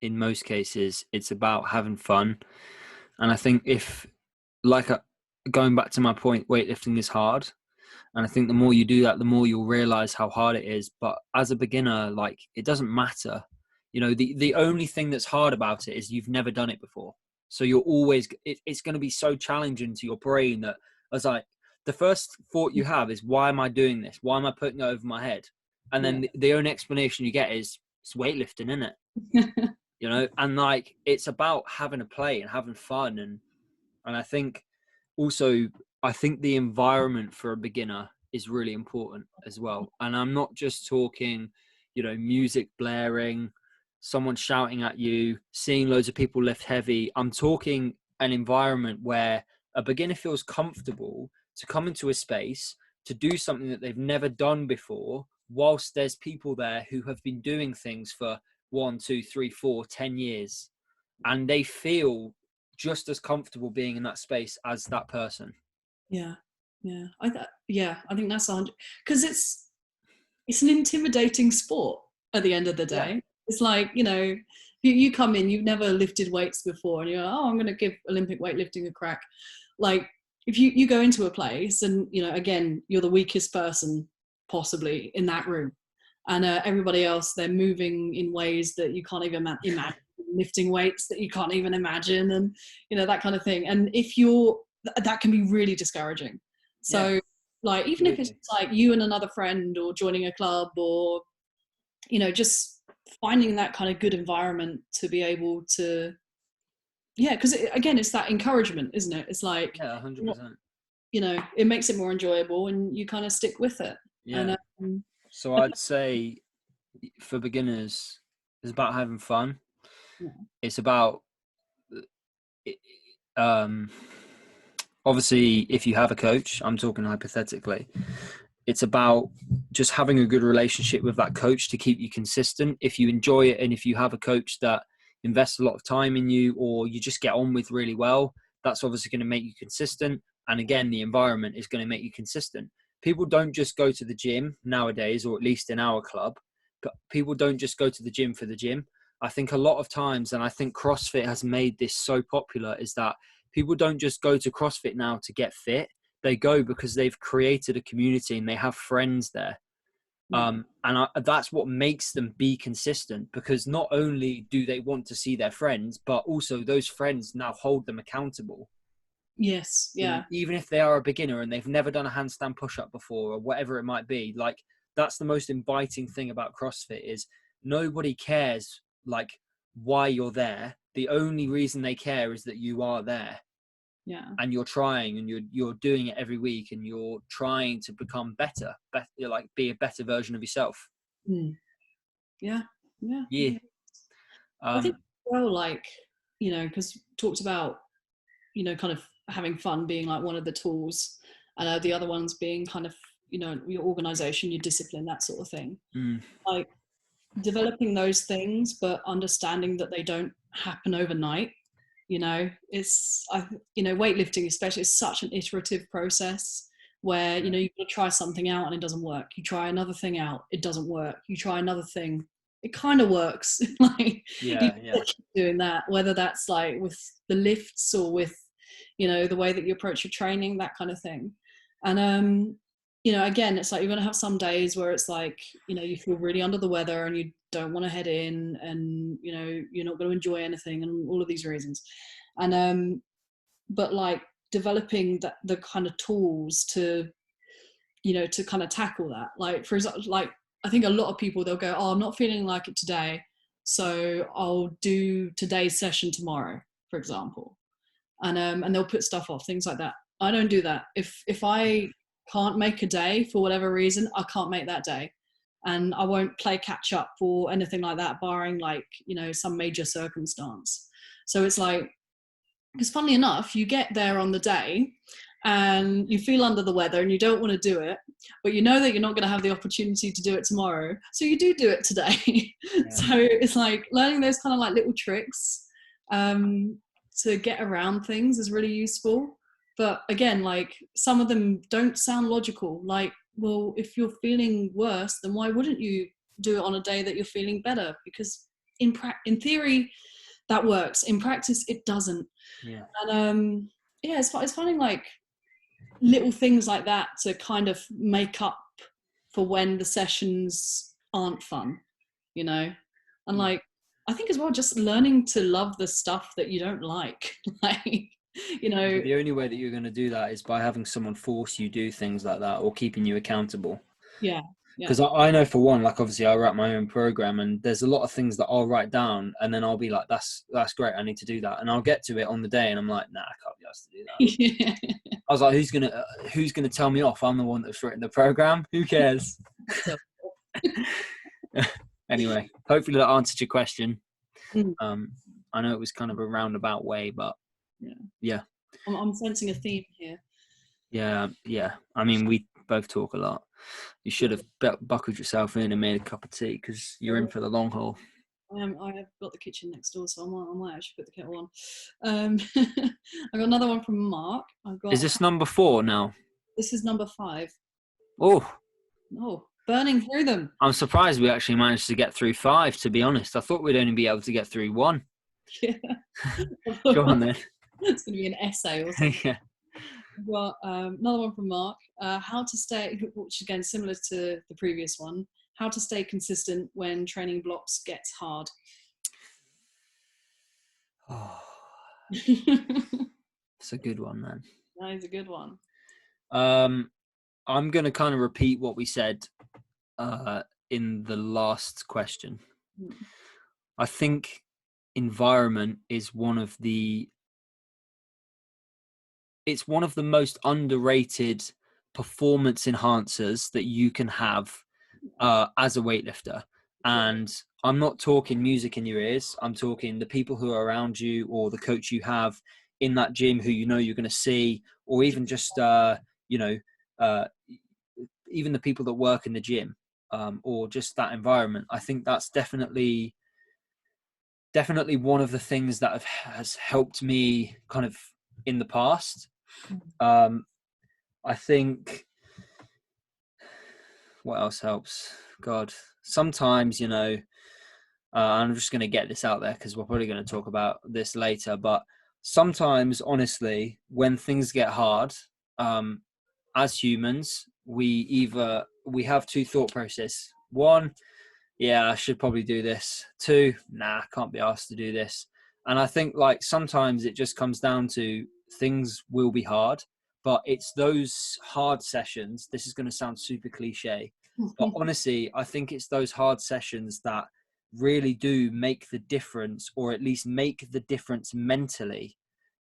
in most cases, it's about having fun. And I think if, like, going back to my point, weightlifting is hard. And I think the more you do that, the more you'll realize how hard it is. But as a beginner, like, it doesn't matter. You know, the only thing that's hard about it is you've never done it before. So you're always, it's going to be so challenging to your brain that, as like, the first thought you have is, why am I doing this? Why am I putting it over my head? And then the only explanation you get is, it's weightlifting, isn't it? You know, and like, it's about having a play and having fun. And I think also, I think the environment for a beginner is really important as well. And I'm not just talking, you know, music blaring, someone shouting at you, seeing loads of people lift heavy. I'm talking an environment where a beginner feels comfortable to come into a space to do something that they've never done before, whilst there's people there who have been doing things for 1, 2, 3, 4, 10 years, and they feel just as comfortable being in that space as that person. I think that's 100, because it's an intimidating sport at the end of the day. It's like, you know, you come in, you've never lifted weights before, and you're like, oh, I'm going to give Olympic weightlifting a crack. Like, if you go into a place and, you know, again, you're the weakest person possibly in that room, and everybody else, they're moving in ways that you can't even imagine, lifting weights that you can't even imagine, and, you know, that kind of thing. And if that can be really discouraging. So like, even if it's like you and another friend, or joining a club, or, you know, just finding that kind of good environment to be able to, because again, it's that encouragement, isn't it? It's like, 100%. You know, it makes it more enjoyable, and you kind of stick with it. And, so I'd say for beginners, it's about having fun. It's about obviously, if you have a coach, I'm talking hypothetically, it's about just having a good relationship with that coach to keep you consistent. If you enjoy it, and if you have a coach that invests a lot of time in you, or you just get on with really well, that's obviously going to make you consistent. And again, the environment is going to make you consistent. People don't just go to the gym nowadays, or at least in our club, but people don't just go to the gym for the gym. I think a lot of times, and I think CrossFit has made this so popular, is that people don't just go to CrossFit now to get fit. They go because they've created a community and they have friends there. That's what makes them be consistent, because not only do they want to see their friends, but also those friends now hold them accountable. Yes. Yeah. Even if they are a beginner and they've never done a handstand push-up before, or whatever it might be, like, that's the most inviting thing about CrossFit, is nobody cares like why you're there. The only reason they care is that you are there. And you're trying, and you're doing it every week, and you're trying to become better, like be a better version of yourself. Yeah. I think, well, like, you know, because talked about, you know, kind of having fun being like one of the tools, and the other ones being kind of, you know, your organization, your discipline, that sort of thing. Like, developing those things, but understanding that they don't happen overnight. You know, weightlifting especially is such an iterative process, where, you know, you got to try something out and it doesn't work. You try another thing out, it doesn't work. You try another thing, it kind of works. Like, you keep doing that, whether that's like with the lifts, or with, you know, the way that you approach your training, that kind of thing. And you know, again, it's like, you're going to have some days where it's like, you know, you feel really under the weather and you don't want to head in, and, you know, you're not going to enjoy anything, and all of these reasons. And but like, developing the kind of tools to, you know, to kind of tackle that. Like, for example, like, I think a lot of people, they'll go, oh, I'm not feeling like it today, so I'll do today's session tomorrow, for example. And they'll put stuff off, things like that. I don't do that. If I can't make a day for whatever reason, I can't make that day, and I won't play catch up or anything like that, barring, like, you know, some major circumstance. So it's like, because funnily enough, you get there on the day and you feel under the weather and you don't want to do it, but you know that you're not going to have the opportunity to do it tomorrow, so you do it today. So it's like, learning those kind of like little tricks to get around things is really useful. But again, like, some of them don't sound logical. Like, well, if you're feeling worse, then why wouldn't you do it on a day that you're feeling better? Because in theory, that works. In practice, it doesn't. And it's finding like little things like that to kind of make up for when the sessions aren't fun, you know. And like, I think as well, just learning to love the stuff that you don't like. Like, You know, the only way that you're going to do that is by having someone force you do things like that or keeping you accountable. yeah. Because I know for one, like obviously I write my own program and there's a lot of things that I'll write down and then I'll be like, that's great, I need to do that. And I'll get to it on the day and I'm like, nah, I can't be asked to do that. Yeah. I was like, who's gonna tell me off? I'm the one that's written the program. Who cares? Anyway, hopefully that answered your question. I know it was kind of a roundabout way, but yeah. I'm sensing a theme here. Yeah. I mean, we both talk a lot. You should have buckled yourself in and made a cup of tea because you're in for the long haul. I have got the kitchen next door, so I might actually put the kettle on. I got another one from Mark. Is this number 4 now? This is number 5. Oh, burning through them. I'm surprised we actually managed to get through 5, to be honest. I thought we'd only be able to get through 1. Yeah. Go on then. It's going to be an essay or something. Yeah. Well, another one from Mark. How to stay, which again, similar to the previous one, how to stay consistent when training blocks gets hard. Oh, it's a good one, man. That is a good one. I'm going to kind of repeat what we said in the last question. I think environment is one of the most underrated performance enhancers that you can have as a weightlifter. And I'm not talking music in your ears. I'm talking the people who are around you or the coach you have in that gym who you know you're going to see, or even just, even the people that work in the gym or just that environment. I think that's definitely one of the things that has helped me kind of in the past. I think what else helps? God, sometimes, I'm just going to get this out there because we're probably going to talk about this later, but sometimes, honestly, when things get hard, as humans, we have 2 thought processes. 1, yeah, I should probably do this. 2, nah, can't be asked to do this. And I think like sometimes it just comes down to things will be hard, but it's those hard sessions. This is going to sound super cliche, but honestly, I think it's those hard sessions that really do make the difference, or at least make the difference mentally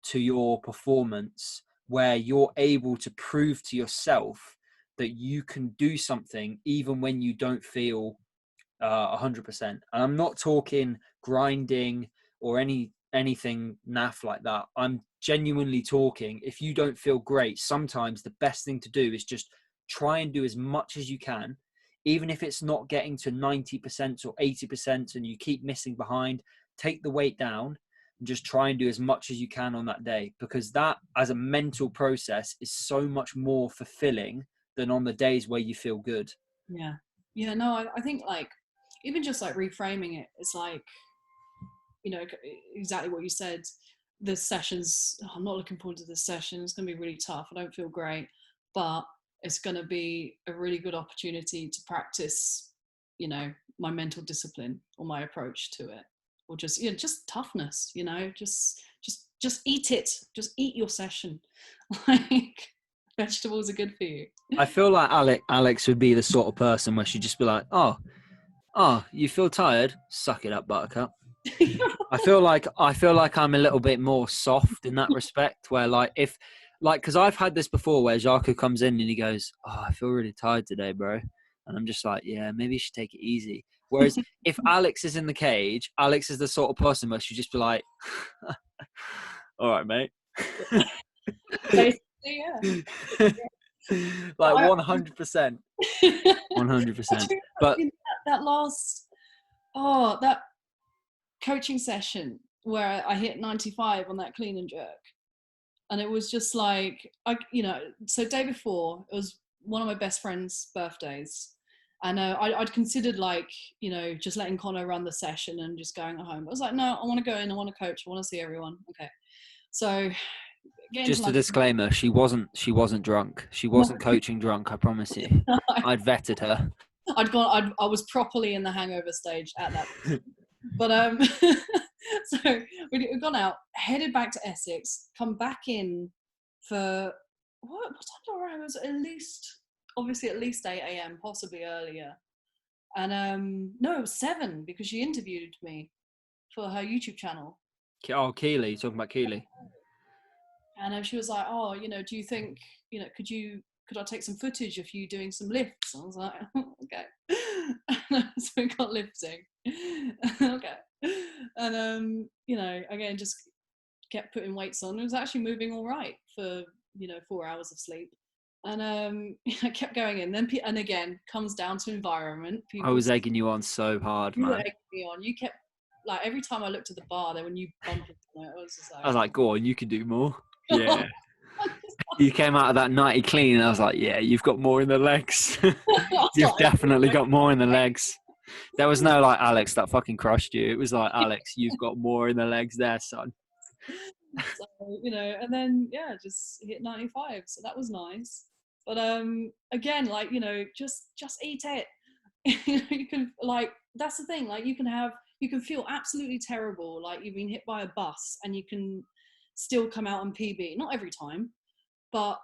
to your performance, where you're able to prove to yourself that you can do something even when you don't feel 100%. And I'm not talking grinding or anything naff like that. I'm genuinely talking, if you don't feel great, sometimes the best thing to do is just try and do as much as you can, even if it's not getting to 90% or 80% and you keep missing behind. Take the weight down and just try and do as much as you can on that day, because that as a mental process is so much more fulfilling than on the days where you feel good. Yeah, no, I think like even just like reframing it, it's like, exactly what you said. The sessions, I'm not looking forward to this session. It's going to be really tough. I don't feel great, but it's going to be a really good opportunity to practice, my mental discipline or my approach to it, or just, just toughness, just eat it. Just eat your session. Like vegetables are good for you. I feel like Alex would be the sort of person where she'd just be like, oh, you feel tired? Suck it up, buttercup. I feel like I'm a little bit more soft in that respect, where because I've had this before where Jaco comes in and he goes, oh, I feel really tired today, bro. And I'm just like, yeah, maybe you should take it easy. Whereas if Alex is in the cage, Alex is the sort of person where she'd just be like, all right, mate. Basically, yeah. Like 100%. 100%. But that coaching session where I hit 95 on that clean and jerk, and it was just like, so day before, it was one of my best friend's birthdays, and I'd considered just letting Connor run the session and just going home. I was like, no, I want to go in, I want to coach, I want to see everyone. Okay, so just a disclaimer, she wasn't drunk. She wasn't coaching drunk, I promise you. I'd vetted her. I was properly in the hangover stage at that. But So we've gone out, headed back to Essex, come back in for what time did I arrive? It was obviously at least 8 a.m, possibly earlier. And no, it was 7 because she interviewed me for her YouTube channel. Oh, Keely, you're talking about Keely. And she was like, "Oh, do you think, could I take some footage of you doing some lifts?" I was like, "Okay." So we got lifting. Okay. And again, just kept putting weights on. It was actually moving all right for 4 hours of sleep. And I kept going in. Then and again comes down to environment. I was egging you on so hard, You were man. egging me on. You kept, like, every time I looked at the bar, there were new bumpers on it. I was just like, I was like, go on, you can do more. Yeah. You came out of that 90 clean, and I was like, yeah, you've got more in the legs. You've definitely got more in the legs. There was no like, Alex, that fucking crushed you. It was like, Alex, you've got more in the legs there, son. So, and then just hit 95. So that was nice. But again, like, just eat it. You can, like, that's the thing. Like, you can feel absolutely terrible, like you've been hit by a bus, and you can still come out on PB. Not every time, but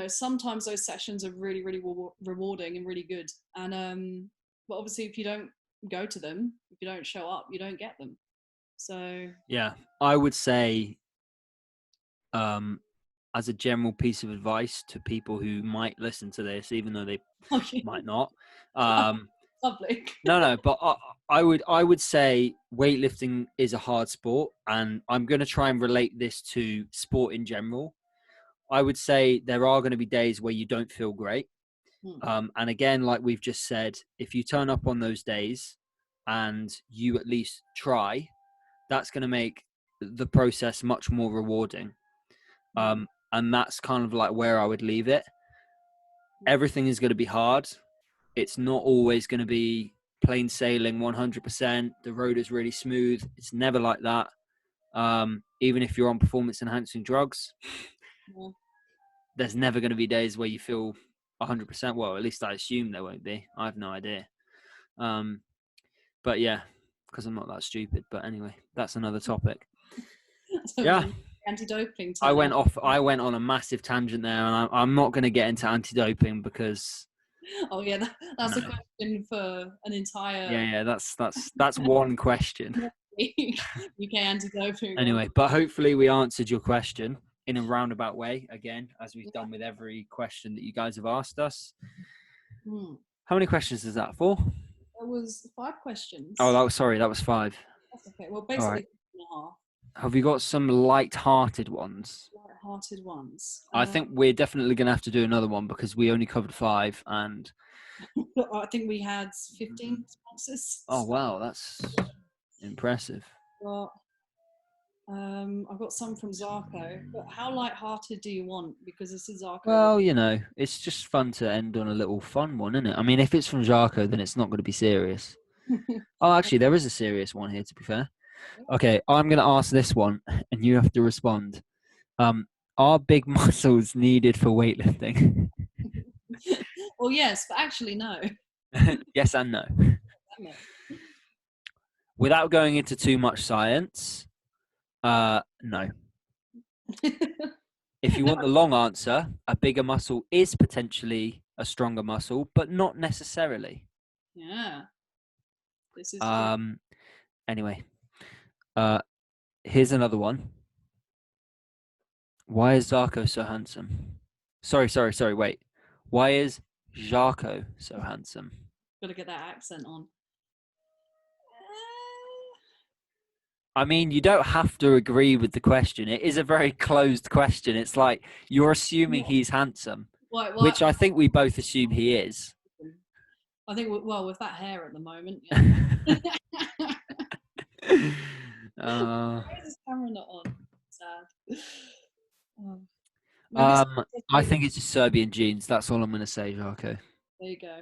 sometimes those sessions are really, really rewarding and really good. And but obviously, if you don't go to them, if you don't show up, you don't get them. So yeah, I would say, as a general piece of advice to people who might listen to this, even though they might not. Lovely. No, but I would say weightlifting is a hard sport, and I'm going to try and relate this to sport in general. I would say there are going to be days where you don't feel great. And again, like we've just said, if you turn up on those days and you at least try, that's going to make the process much more rewarding. And that's kind of like where I would leave it. Everything is going to be hard. It's not always going to be plain sailing 100%. The road is really smooth. It's never like that. Even if you're on performance enhancing drugs, there's never going to be days where you feel 100%. Well, at least I assume there won't be. I have no idea. But yeah, because I'm not that stupid. But anyway, that's another topic. So yeah. Anti-doping. I went on a massive tangent there, and I'm not going to get into anti-doping because. Oh yeah, that's a question for an entire. Yeah, that's one question. UK anti-doping. Anyway, but hopefully we answered your question in a roundabout way again, as we've done with every question that you guys have asked us. How many questions is that for? That was 5 questions. Oh, that was 5. That's okay. Well, basically 4.5. Have you got some light-hearted ones? Light-hearted ones. I think we're definitely going to have to do another one because we only covered 5, and I think we had 15 responses. Oh wow, that's impressive. Well, I've got some from Zarko, but how light-hearted do you want? Because this is Zarko. Well, it's just fun to end on a little fun one, isn't it? I mean, if it's from Zarko, then it's not going to be serious. Oh, actually, there is a serious one here, to be fair. Okay, I'm going to ask this one, and you have to respond. Are big muscles needed for weightlifting? Well, yes, but actually, no. Yes and no. Without going into too much science, no. If you want the long answer, a bigger muscle is potentially a stronger muscle, but not necessarily. Yeah. This is Anyway, here's another one. Why is Zarko so handsome? Sorry, wait. Why is Zarko so handsome? Gotta get that accent on. I mean, you don't have to agree with the question. It is a very closed question. It's like you're assuming he's handsome, which I think we both assume he is. I think, well, with that hair at the moment. Why is this camera not on? Sad. I think it's just Serbian genes. That's all I'm going to say, Zarko. There you go.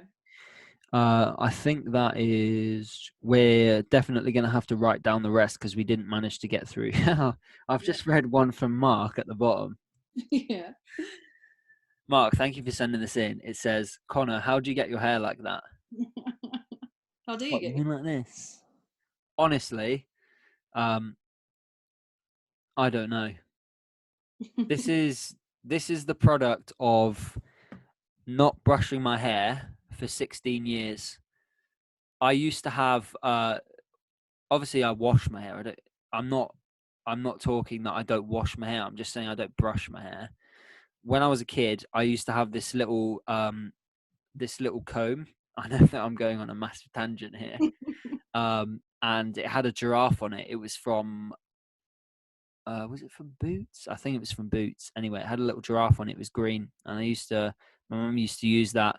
I think that is. We're definitely going to have to write down the rest because we didn't manage to get through. I've just read one from Mark at the bottom. Yeah. Mark, thank you for sending this in. It says, Connor, how do you get your hair like that? How do you get it? Like this? Honestly, I don't know. This is the product of not brushing my hair for 16 years. I used to have obviously I wash my hair. I'm not talking that I don't wash my hair. I'm just saying I don't brush my hair. When I was a kid, I used to have this little comb. I know that I'm going on a massive tangent here. And it had a giraffe on it. It was from was it from Boots? I think it was from Boots. Anyway, it had a little giraffe on it. It was green, and my mum used to use that.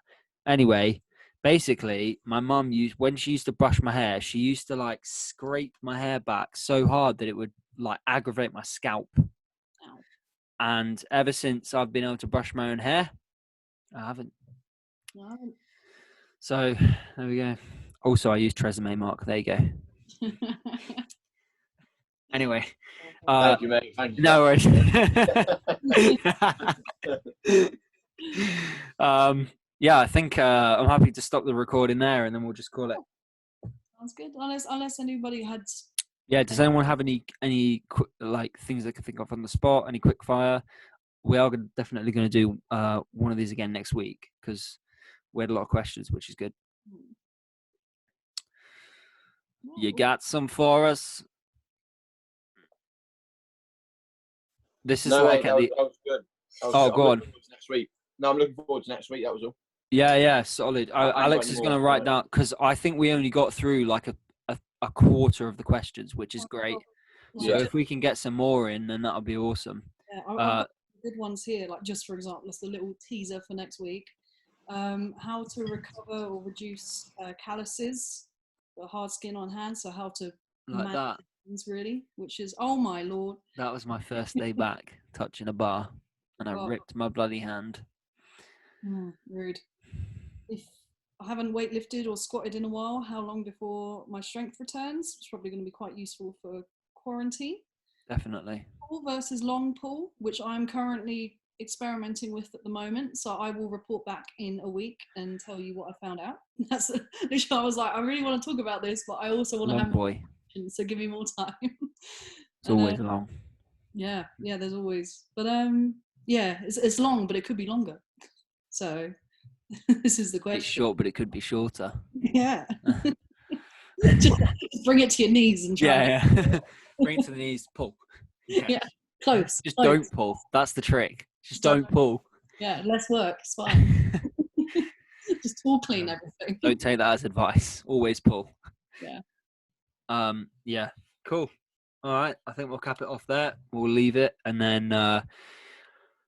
Anyway, basically, my mum when she used to brush my hair, she used to like scrape my hair back so hard that it would like aggravate my scalp. Ow. And ever since I've been able to brush my own hair, I haven't. So there we go. Also, I use Tresemme mark. There you go. Anyway, Thank you, mate. Thank you. no worries. Yeah, I think I'm happy to stop the recording there, and then we'll just call it. Sounds good. Unless anybody had. Yeah. Does anyone have any like things they can think of on the spot? Any quick fire? We are definitely going to do one of these again next week because we had a lot of questions, which is good. You got some for us? This is no, like mate, at the. that was good. Go on. Next week. No, I'm looking forward to next week. That was all. Yeah, solid. Alex is going to write down because I think we only got through like a quarter of the questions, which is great. So if we can get some more in, then that'll be awesome. Yeah, I've got good ones here. Like just for example, it's the little teaser for next week. How to recover or reduce calluses, the hard skin on hands. So how to like that. Hands, really, which is oh my lord. That was my first day back touching a bar, and I ripped my bloody hand. Rude. If I haven't weightlifted or squatted in a while, how long before my strength returns? It's probably going to be quite useful for quarantine. Definitely. Pull versus long pull, which I'm currently experimenting with at the moment. So I will report back in a week and tell you what I found out. That's literally, I was like, I really want to talk about this, but I also want to have more questions, so give me more time. It's always long. Yeah, there's always. But yeah, it's long, but it could be longer. So this is the question. It's short, but it could be shorter. Yeah. just bring it to your knees and try. Yeah. Bring it to the knees, pull. Yeah, close. Just don't pull. That's the trick. Just don't pull. Yeah, less work. It's fine. Just pull clean everything. Don't take that as advice. Always pull. Yeah. Yeah. Cool. All right. I think we'll cap it off there. We'll leave it and then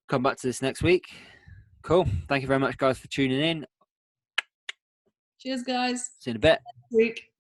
come back to this next week. Cool. Thank you very much, guys, for tuning in. Cheers, guys. See you in a bit. Next week.